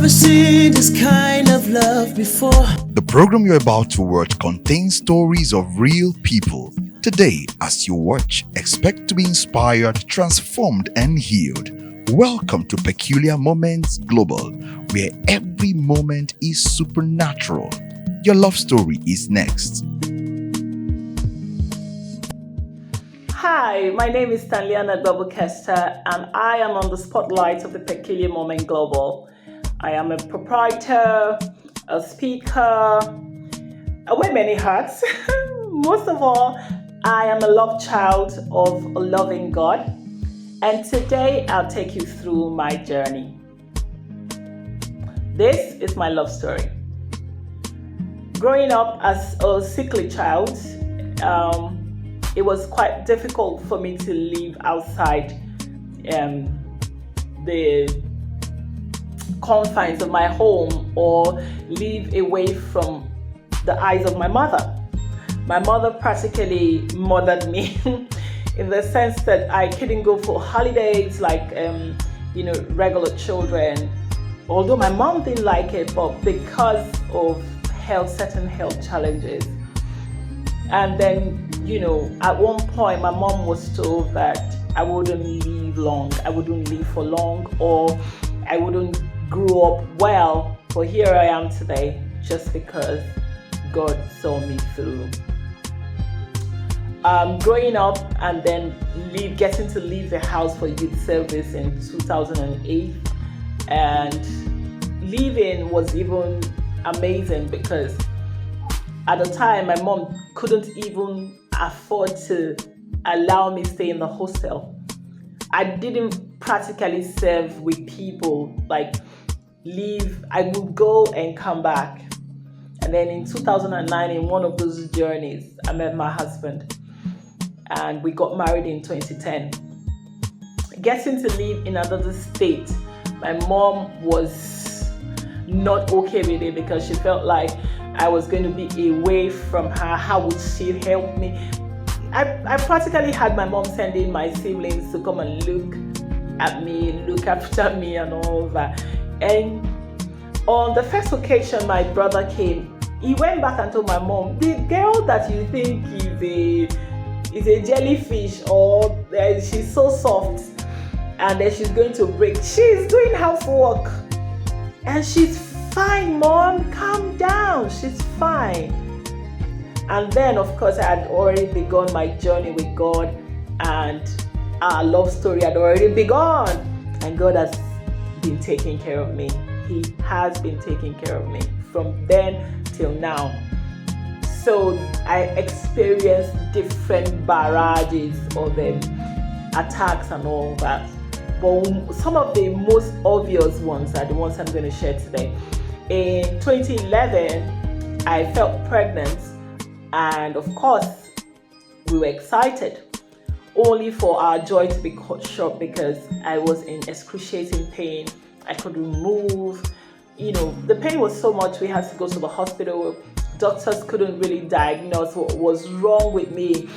never seen this kind of love before. The program you're about to watch contains stories of real people. Today, as you watch, expect to be inspired, transformed, and healed. Welcome to Peculiar Moments Global, where every moment is supernatural. Your love story is next. Hi, my name is STANLIANA Agbobu-KESTER, and I am on the spotlight of the Peculiar Moment Global. I am a proprietor, a speaker, I wear many hats. Most of all, I am a love child of a loving God, and today I'll take you through my journey. This is my love story. Growing up as a sickly child, it was quite difficult for me to live outside the confines of my home or live away from the eyes of my mother. My mother practically mothered me in the sense that I couldn't go for holidays like regular children. Although my mom didn't like it, but because of certain health challenges. And then, at one point my mom was told that I wouldn't live long, I wouldn't live for long, or I wouldn't grow up well. But here I am today, just because God saw me through. Growing up and then getting to leave the house for youth service in 2008, and leaving was even amazing because at the time my mom couldn't even afford to allow me stay in the hostel. I didn't practically serve with people, like leave, I would go and come back. And then in 2009, in one of those journeys, I met my husband and we got married in 2010. Getting to live in another state, my mom was not okay with it because she felt like I was going to be away from her. How would she help me? I practically had my mom sending my siblings to come and look at me, look after me and all that. And on the first occasion my brother came, he went back and told my mom, the girl that you think is a jellyfish or she's so soft and then she's going to break, she's doing housework and she's fine, mom, calm down, she's fine. And then of course I had already begun my journey with God and our love story had already begun, and God has been taking care of me. He has been taking care of me from then till now. So I experienced different barrages of attacks and all that. But some of the most obvious ones are the ones I'm going to share today. In 2011, I felt pregnant, and of course, we were excited, only for our joy to be cut short because I was in excruciating pain. I couldn't move. The pain was so much we had to go to the hospital. Doctors couldn't really diagnose what was wrong with me.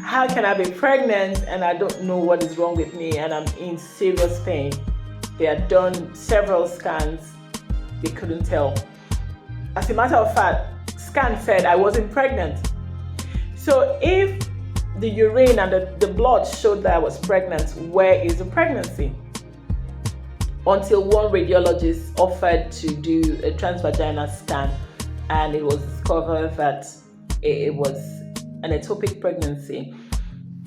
How can I be pregnant and I don't know what is wrong with me and I'm in serious pain? They had done several scans. They couldn't tell. As a matter of fact, scan said I wasn't pregnant. So if the urine and the blood showed that I was pregnant, where is the pregnancy? Until one radiologist offered to do a transvaginal scan, and it was discovered that it was an ectopic pregnancy.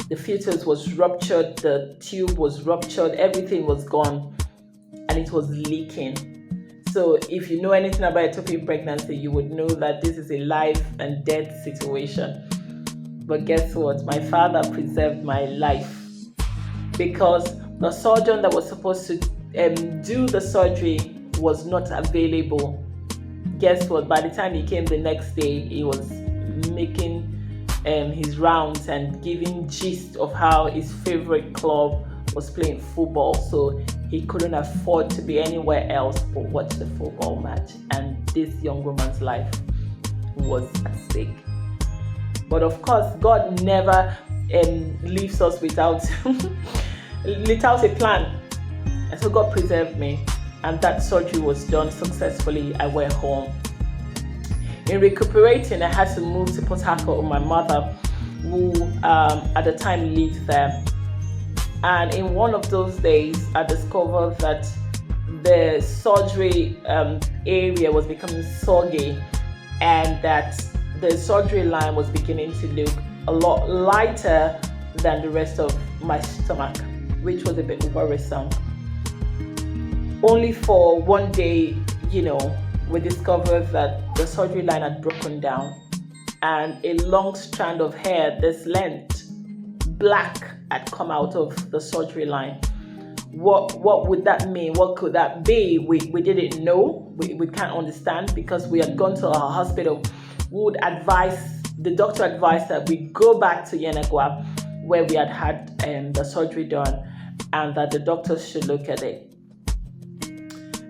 The fetus was ruptured, the tube was ruptured, everything was gone, and it was leaking. So if you know anything about ectopic pregnancy, you would know that this is a life and death situation. But guess what? My father preserved my life because the surgeon that was supposed to do the surgery was not available. Guess what? By the time he came the next day, he was making his rounds and giving gist of how his favorite club was playing football, so he couldn't afford to be anywhere else but watch the football match, and this young woman's life was at stake. But of course, God never leaves us without a plan, and so God preserved me. and that surgery was done successfully. I went home. In recuperating, I had to move to Port Harcourt with my mother, who at the time lived there. And in one of those days, I discovered that the surgery area was becoming soggy, and that the surgery line was beginning to look a lot lighter than the rest of my stomach, which was a bit worrisome. Only for one day, we discovered that the surgery line had broken down, and a long strand of hair, this length, black, had come out of the surgery line. What would that mean? What could that be? We didn't know. We can't understand, because we had gone to our hospital. The doctor advised that we go back to Yenagoa, where we had the surgery done, and that the doctors should look at it.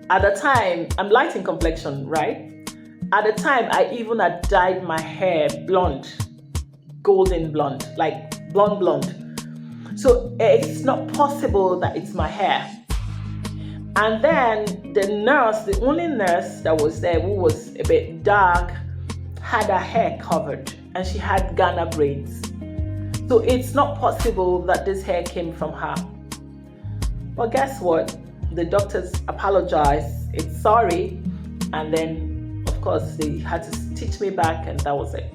At the time, I'm light in complexion, right? At the time, I even had dyed my hair blonde, golden blonde, like blonde. So it's not possible that it's my hair. And then the only nurse that was there, who was a bit dark, had her hair covered, and she had Ghana braids. So it's not possible that this hair came from her. But guess what? The doctors apologized, it's sorry, and then of course they had to stitch me back, and that was it.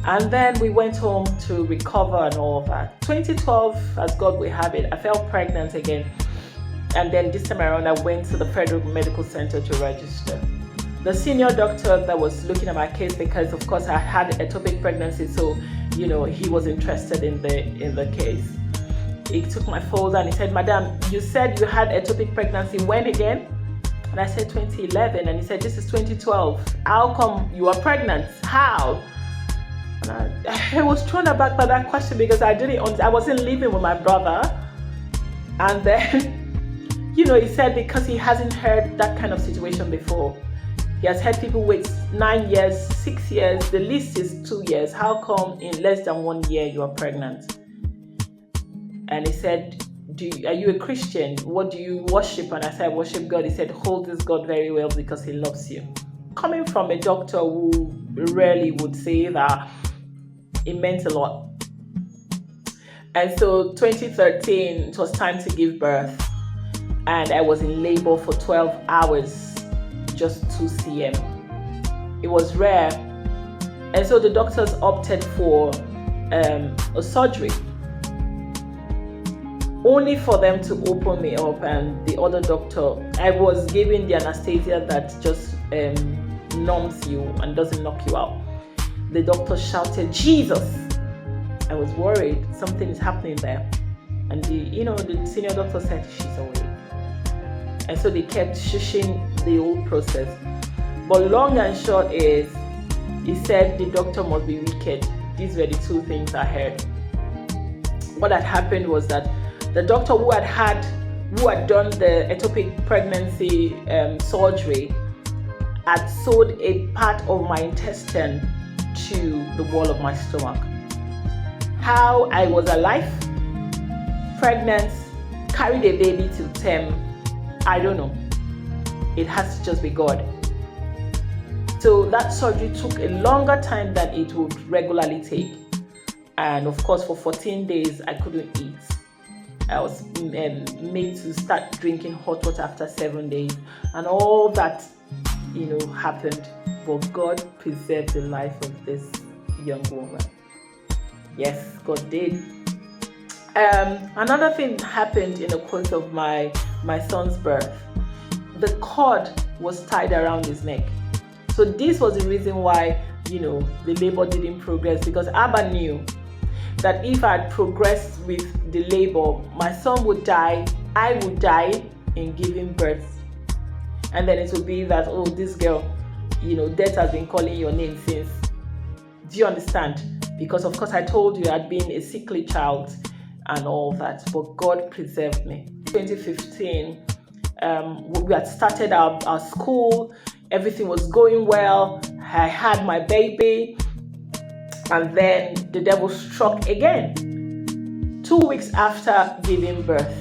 And then we went home to recover and all of that. 2012, as God will have it, I fell pregnant again. And then this time around, I went to the Federal Medical Center to register. The senior doctor that was looking at my case, because of course I had ectopic pregnancy, so he was interested in the case. He took my folder and he said, "Madam, you said you had ectopic pregnancy when again?" And I said 2011, and he said, "This is 2012. How come you are pregnant? How?" And I was thrown aback by that question, because I wasn't living with my brother. And then, he said because he hasn't heard that kind of situation before. He has had people wait 9 years, 6 years, the least is 2 years. How come in less than 1 year you are pregnant? And he said, are you a Christian? What do you worship? And I said, I worship God. He said, hold this God very well, because he loves you. Coming from a doctor who rarely would say that, it meant a lot. And so 2013, it was time to give birth. And I was in labor for 12 hours, just 2 cm. It was rare. And so the doctors opted for a surgery, only for them to open me up. And the other doctor, I was given the anesthesia that just numbs you and doesn't knock you out. The doctor shouted, "Jesus!" I was worried, something is happening there. And the senior doctor said, "She's awake." And so they kept shushing the whole process. But long and short is, he said the doctor must be wicked. These were the two things I heard. What had happened was that the doctor who had done the ectopic pregnancy surgery had sewed a part of my intestine to the wall of my stomach. How I was alive, pregnant, carried a baby till term, I don't know. It has to just be God. So that surgery took a longer time than it would regularly take. And of course, for 14 days, I couldn't eat. I was made to start drinking hot water after 7 days. And all that, happened. But God preserved the life of this young woman. Yes, God did. Another thing happened in the course of my son's birth. The cord was tied around his neck. So this was the reason why, the labor didn't progress, because Abba knew that if I had progressed with the labor, my son would die, I would die in giving birth. And then it would be that, oh, this girl, death has been calling your name since. Do you understand? Because of course I told you I'd been a sickly child and all that, but God preserved me. 2015, we had started our school, everything was going well, I had my baby, and then the devil struck again. 2 weeks after giving birth,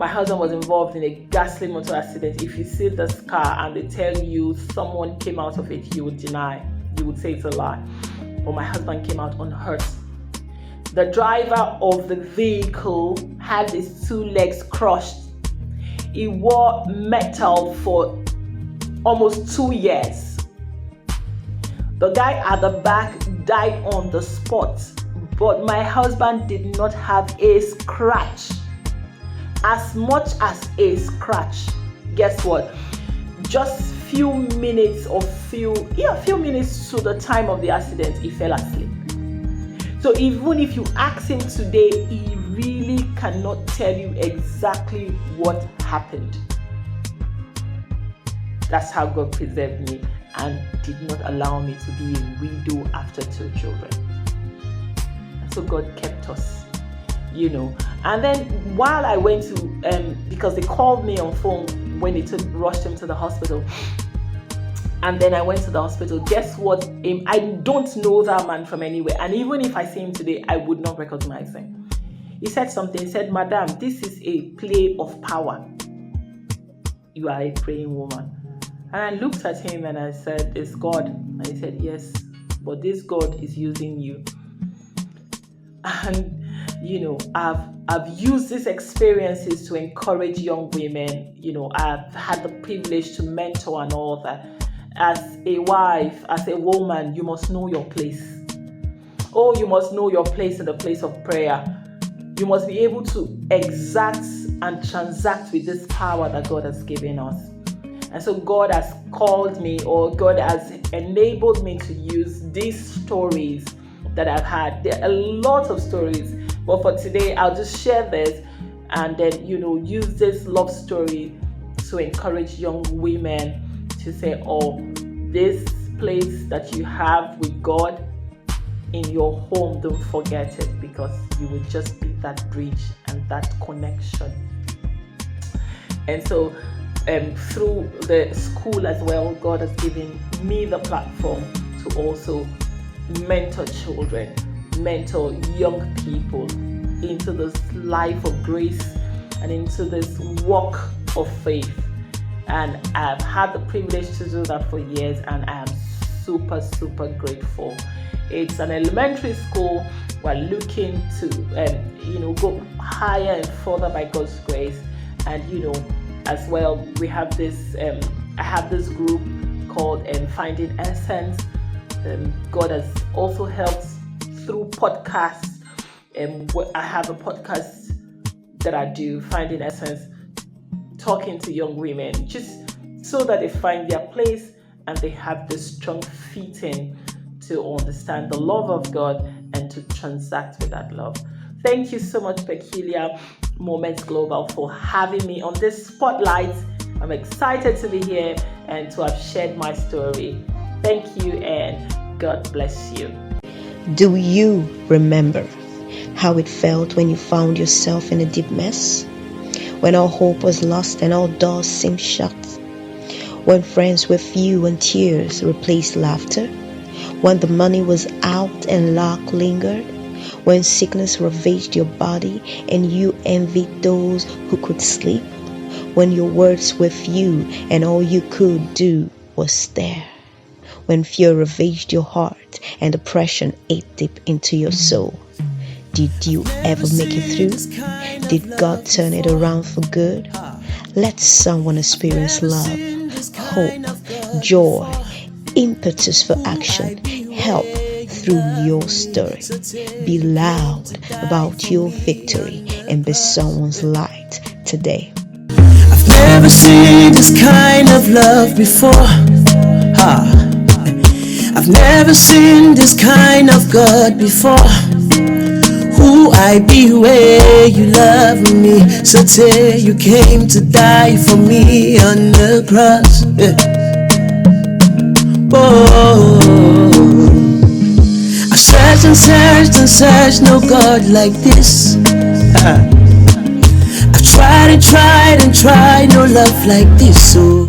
my husband was involved in a ghastly motor accident. If you see this car and they tell you someone came out of it, you would deny. You would say it's a lie. But my husband came out unhurt. The driver of the vehicle had his 2 legs crushed. He wore metal for almost 2 years. The guy at the back died on the spot, but my husband did not have a scratch. As much as a scratch. Guess what? Just few minutes to the time of the accident, he fell asleep. So even if you ask him today, he really cannot tell you exactly what happened. That's how God preserved me and did not allow me to be a widow after 2 children. So God kept us, And then while I went to, because they called me on phone when they rushed him to the hospital. And then I went to the hospital. Guess what? I don't know that man from anywhere. And even if I see him today, I would not recognize him. He said something. He said, "Madam, this is a play of power. You are a praying woman." And I looked at him and I said, "It's God." And he said, "Yes, but this God is using you." And, I've used these experiences to encourage young women. I've had the privilege to mentor and all that. As a wife, as a woman, you must know your place. Oh, you must know your place in the place of prayer. You must be able to exact and transact with this power that God has given us. And so God has called me, or God has enabled me to use these stories that I've had. There are a lot of stories, but for today, I'll just share this and then, use this love story to encourage young women to say, oh, this place that you have with God in your home, don't forget it, because you will just be that bridge and that connection. And so through the school as well, God has given me the platform to also mentor children, mentor young people into this life of grace and into this walk of faith. And I've had the privilege to do that for years, and I am super, super grateful. It's an elementary school. We're looking to, go higher and further by God's grace. And, as well, we have this, I have this group called Finding Essence. God has also helped through podcasts. I have a podcast that I do, Finding Essence, talking to young women, just so that they find their place and they have this strong fitting to understand the love of God and to transact with that love. Thank you so much, Peculiar Moments Global, for having me on this spotlight. I'm excited to be here and to have shared my story. Thank you and God bless you. Do you remember how it felt when you found yourself in a deep mess? When all hope was lost and all doors seemed shut? When friends were few and tears replaced laughter? When the money was out and luck lingered? When sickness ravaged your body and you envied those who could sleep? When your words were few and all you could do was stare? When fear ravaged your heart and depression ate deep into your soul? Did you ever make it through? Did God turn it around for good? Let someone experience love, hope, joy, impetus for action, help through your story. Be loud about your victory and be someone's light today. I've never seen this kind of love before. I've never seen this kind of God before. Who I be where you love me? So say you came to die for me on the cross. Oh, I searched and searched and searched, no God like this. I've tried and tried and tried, no love like this. So